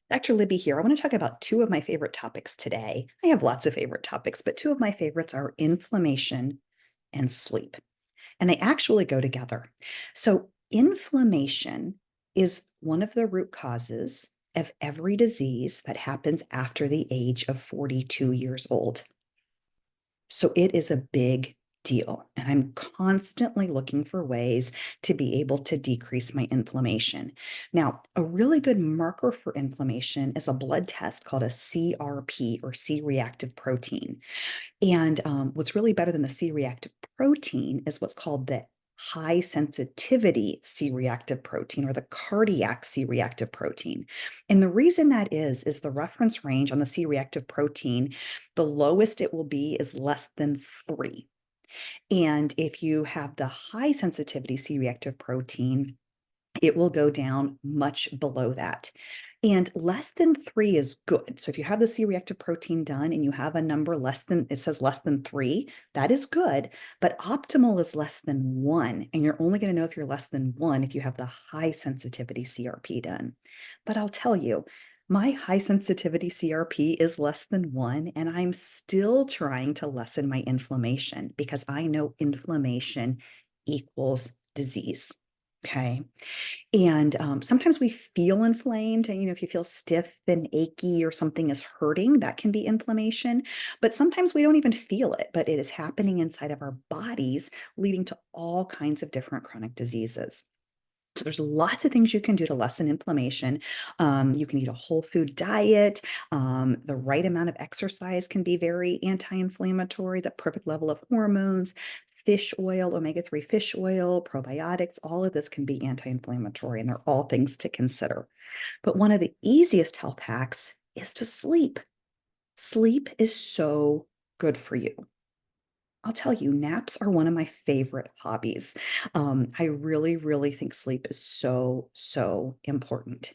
Dr. Libby here. I want to talk about two of my favorite topics today. I have lots of favorite topics, but two of my favorites are inflammation and sleep, and they actually go together. So, inflammation is one of the root causes of every disease that happens after the age of 42 years old. So it is a big deal. And I'm constantly looking for ways to be able to decrease my inflammation. Now, a really good marker for inflammation is a blood test called a CRP or C reactive protein. And what's really better than the C reactive protein is what's called the high sensitivity C reactive protein or the cardiac C reactive protein. And the reason that is the reference range on the C reactive protein, the lowest it will be is less than 3. And if you have the high sensitivity C reactive protein, it will go down much below that. And less than 3 is good. So if you have the C-reactive protein done and you have a number less than, it says less than 3, that is good. But optimal is less than 1. And you're only going to know if you're less than 1 if you have the high sensitivity CRP done. But I'll tell you, my high sensitivity CRP is less than 1, and I'm still trying to lessen my inflammation because I know inflammation equals disease. Okay. And sometimes we feel inflamed. And, if you feel stiff and achy or something is hurting, that can be inflammation. But sometimes we don't even feel it, but it is happening inside of our bodies, leading to all kinds of different chronic diseases. So there's lots of things you can do to lessen inflammation. You can eat a whole food diet. The right amount of exercise can be very anti-inflammatory. The perfect level of hormones, fish oil, omega-3 fish oil, probiotics, all of this can be anti-inflammatory, and they're all things to consider. But one of the easiest health hacks is to sleep. Sleep is so good for you. I'll tell you, naps are one of my favorite hobbies. I really, really think sleep is so, so important.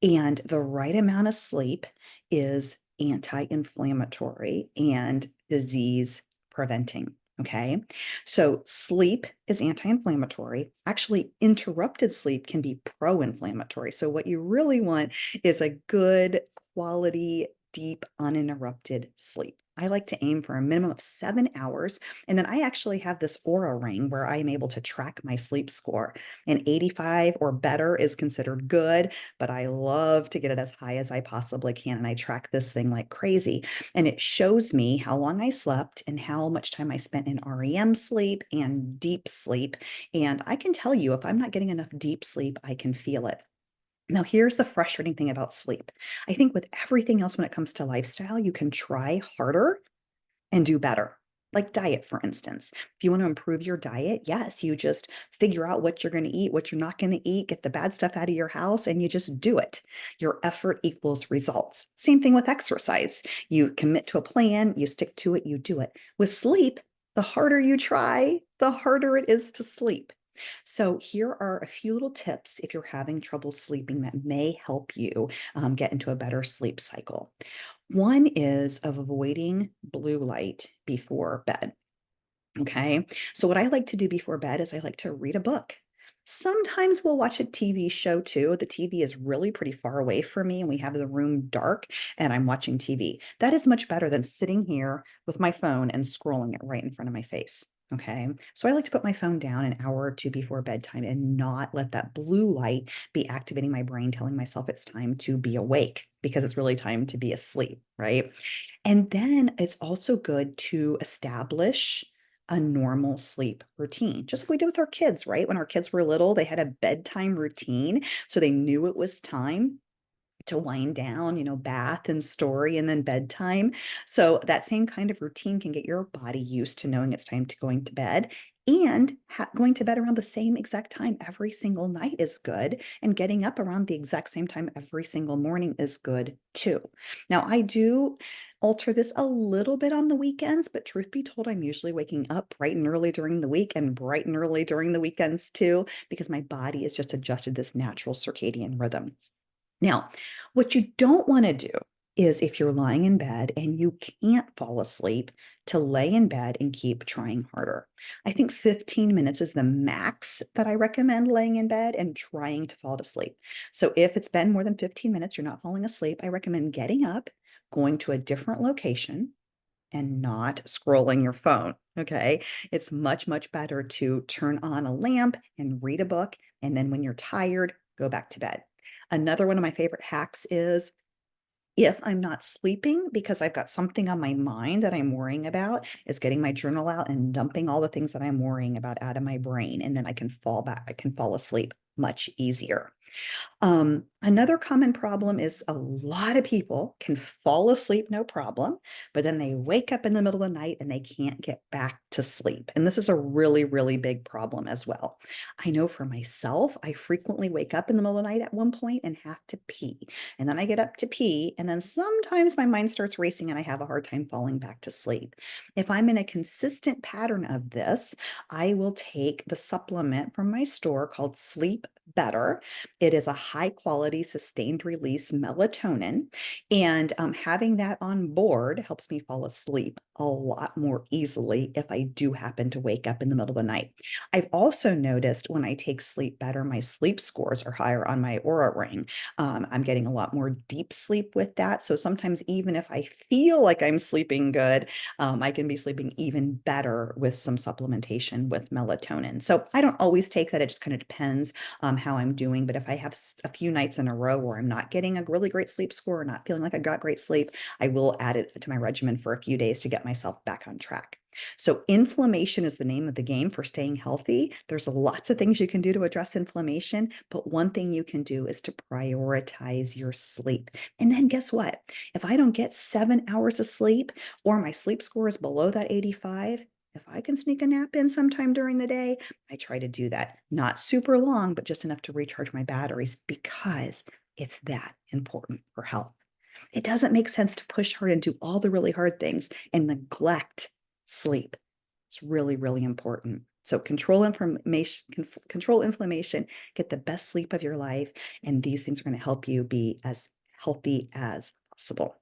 And the right amount of sleep is anti inflammatory and disease preventing. Okay. So sleep is anti inflammatory. Actually, interrupted sleep can be pro inflammatory. So, what you really want is a good quality, deep, uninterrupted sleep. I like to aim for a minimum of 7 hours. And then I actually have this Aura ring where I am able to track my sleep score. And 85 or better is considered good, but I love to get it as high as I possibly can. And I track this thing like crazy. And it shows me how long I slept and how much time I spent in REM sleep and deep sleep. And I can tell you if I'm not getting enough deep sleep, I can feel it. Now, here's the frustrating thing about sleep. I think with everything else when it comes to lifestyle, you can try harder and do better. Like diet, for instance. If you want to improve your diet, yes, you just figure out what you're going to eat, what you're not going to eat, get the bad stuff out of your house, and you just do it. Your effort equals results. Same thing with exercise. You commit to a plan, you stick to it, you do it. With sleep, the harder you try, the harder it is to sleep. So, here are a few little tips if you're having trouble sleeping that may help you get into a better sleep cycle. One is of avoiding blue light before bed. Okay. So, what I like to do before bed is I like to read a book. Sometimes we'll watch a TV show too. The TV is really pretty far away from me, and we have the room dark, and I'm watching TV. That is much better than sitting here with my phone and scrolling it right in front of my face. Okay. So, I like to put my phone down an hour or two before bedtime and not let that blue light be activating my brain, telling myself it's time to be awake because it's really time to be asleep. Right. And then it's also good to establish a normal sleep routine, just like we did with our kids, right? When our kids were little, they had a bedtime routine. So they knew it was time to wind down, bath and story and then bedtime. So that same kind of routine can get your body used to knowing it's time to going to bed. And going to bed around the same exact time every single night is good. And getting up around the exact same time every single morning is good too. Now, I do alter this a little bit on the weekends, but truth be told, I'm usually waking up bright and early during the week and bright and early during the weekends too, because my body has just adjusted this natural circadian rhythm. Now, what you don't want to do is if you're lying in bed and you can't fall asleep, to lay in bed and keep trying harder. I think 15 minutes is the max that I recommend laying in bed and trying to fall to sleep. So if it's been more than 15 minutes, you're not falling asleep, I recommend getting up, going to a different location, and not scrolling your phone. Okay. It's much, much better to turn on a lamp and read a book. And then when you're tired, go back to bed. Another one of my favorite hacks is if I'm not sleeping because I've got something on my mind that I'm worrying about, is getting my journal out and dumping all the things that I'm worrying about out of my brain. And then I can fall back, I can fall asleep much easier. Another common problem is a lot of people can fall asleep no problem, but then they wake up in the middle of the night and they can't get back to sleep. And this is a really, really big problem as well. I know for myself, I frequently wake up in the middle of the night at one point and have to pee. And then I get up to pee, and then sometimes my mind starts racing and I have a hard time falling back to sleep. If I'm in a consistent pattern of this, I will take the supplement from my store called Sleep Better. It is a high quality, sustained release melatonin. And having that on board helps me fall asleep a lot more easily if I do happen to wake up in the middle of the night. I've also noticed when I take Sleep Better, my sleep scores are higher on my Aura Ring. I'm getting a lot more deep sleep with that. So sometimes, even if I feel like I'm sleeping good, I can be sleeping even better with some supplementation with melatonin. So I don't always take that. It just kind of depends how I'm doing. But if I have a few nights in a row where I'm not getting a really great sleep score or not feeling like I got great sleep, I will add it to my regimen for a few days to get myself back on track. So inflammation is the name of the game for staying healthy. There's lots of things you can do to address inflammation, but one thing you can do is to prioritize your sleep. And then guess what? If I don't get 7 hours of sleep or my sleep score is below that 85, if I can sneak a nap in sometime during the day, I try to do that. Not super long, but just enough to recharge my batteries because it's that important for health. It doesn't make sense to push hard and do all the really hard things and neglect sleep. It's really, really important. So control inflammation, get the best sleep of your life, and these things are going to help you be as healthy as possible.